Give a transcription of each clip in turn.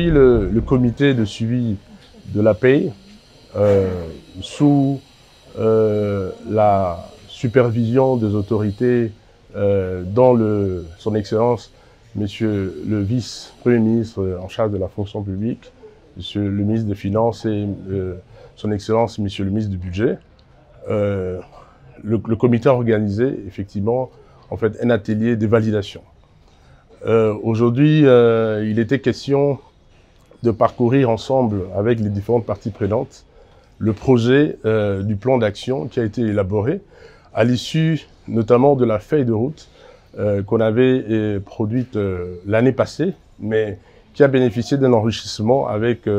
aujourd'hui, le comité de suivi de la paye, sous la supervision des autorités, dont son Excellence, Monsieur le vice-premier ministre en charge de la fonction publique, Monsieur le ministre des Finances et son Excellence, Monsieur le ministre du Budget, le comité a organisé effectivement en fait un atelier de validation. Aujourd'hui, il était question de parcourir ensemble avec les différentes parties prenantes le projet du plan d'action qui a été élaboré à l'issue notamment de la feuille de route qu'on avait produite l'année passée, mais qui a bénéficié d'un enrichissement avec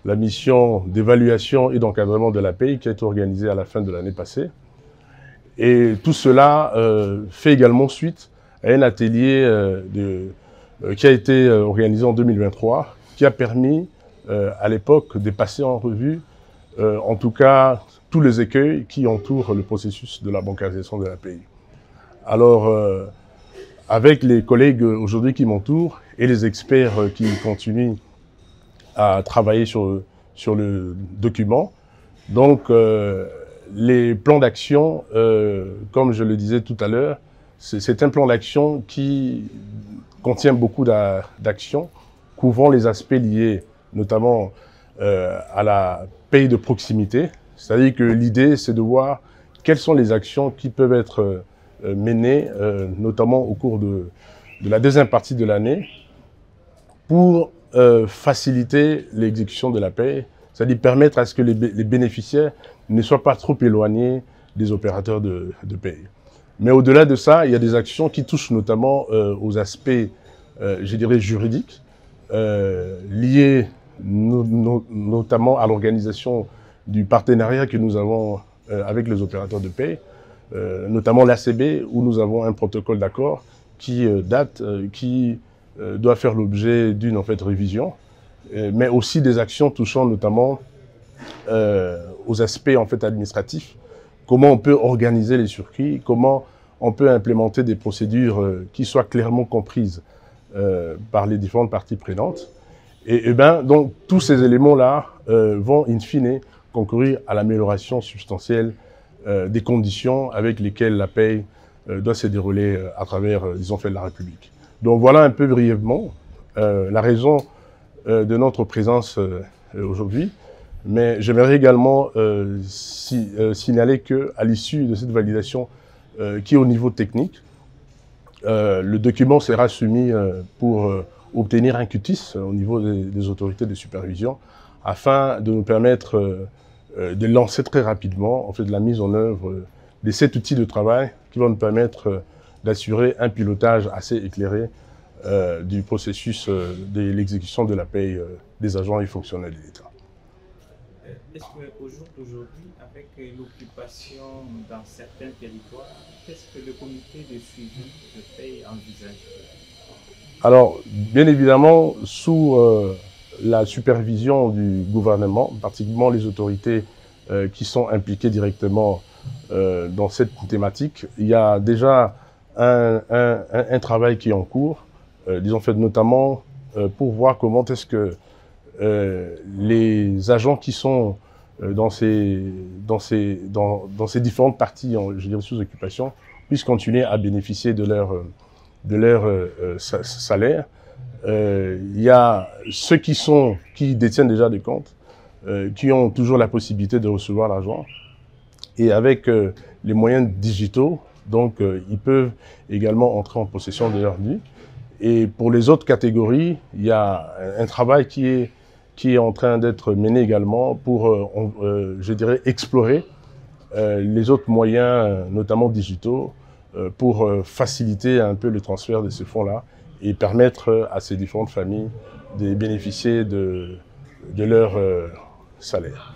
la mission d'évaluation et d'encadrement de la paye qui a été organisée à la fin de l'année passée. Et tout cela fait également suite à un atelier qui a été organisé en 2023, qui a permis à l'époque de passer en revue, en tout cas, tous les écueils qui entourent le processus de la bancarisation de la paye. Alors, avec les collègues aujourd'hui qui m'entourent et les experts qui continuent à travailler sur le document, donc les plans d'action, comme je le disais tout à l'heure, c'est un plan d'action qui contient beaucoup d'actions couvrant les aspects liés notamment à la paye de proximité. C'est-à-dire que l'idée, c'est de voir quelles sont les actions qui peuvent être menées, notamment au cours de la deuxième partie de l'année, pour faciliter l'exécution de la paye, c'est-à-dire permettre à ce que les bénéficiaires ne soient pas trop éloignés des opérateurs de paye. Mais au-delà de ça, il y a des actions qui touchent notamment aux aspects, je dirais, juridiques, liés notamment à l'organisation du partenariat que nous avons avec les opérateurs de paye, notamment l'ACB, où nous avons un protocole d'accord qui doit faire l'objet d'une révision, mais aussi des actions touchant notamment aux aspects administratifs, comment on peut organiser les circuits, comment on peut implémenter des procédures qui soient clairement comprises par les différentes parties prenantes. Et donc tous ces éléments-là vont in fine concourir à l'amélioration substantielle des conditions avec lesquelles la paye doit se dérouler à travers, disons, fait de la République. Donc voilà un peu brièvement la raison de notre présence aujourd'hui. Mais j'aimerais également signaler qu'à l'issue de cette validation qui est au niveau technique, le document sera soumis pour obtenir un cutis au niveau des autorités de supervision afin de nous permettre de lancer très rapidement la mise en œuvre de cet outil de travail qui va nous permettre d'assurer un pilotage assez éclairé du processus de l'exécution de la paye des agents et fonctionnaires de l'État. Est-ce qu'aujourd'hui, avec l'occupation dans certains territoires, qu'est-ce que le comité de suivi de paye envisage? Alors, bien évidemment, sous la supervision du gouvernement, particulièrement les autorités qui sont impliquées directement dans cette thématique, il y a déjà un travail qui est en cours, disons fait notamment pour voir comment est-ce que les agents qui sont dans ces différentes parties, je dirais, sous occupation, puissent continuer à bénéficier de leur salaire. Il y a ceux qui détiennent déjà des comptes, qui ont toujours la possibilité de recevoir l'argent. Et avec les moyens digitaux, donc ils peuvent également entrer en possession de leurs revenus. Et pour les autres catégories, il y a un travail qui est en train d'être mené également pour, je dirais, explorer les autres moyens, notamment digitaux, pour faciliter un peu le transfert de ces fonds-là et permettre à ces différentes familles de bénéficier de leur salaire.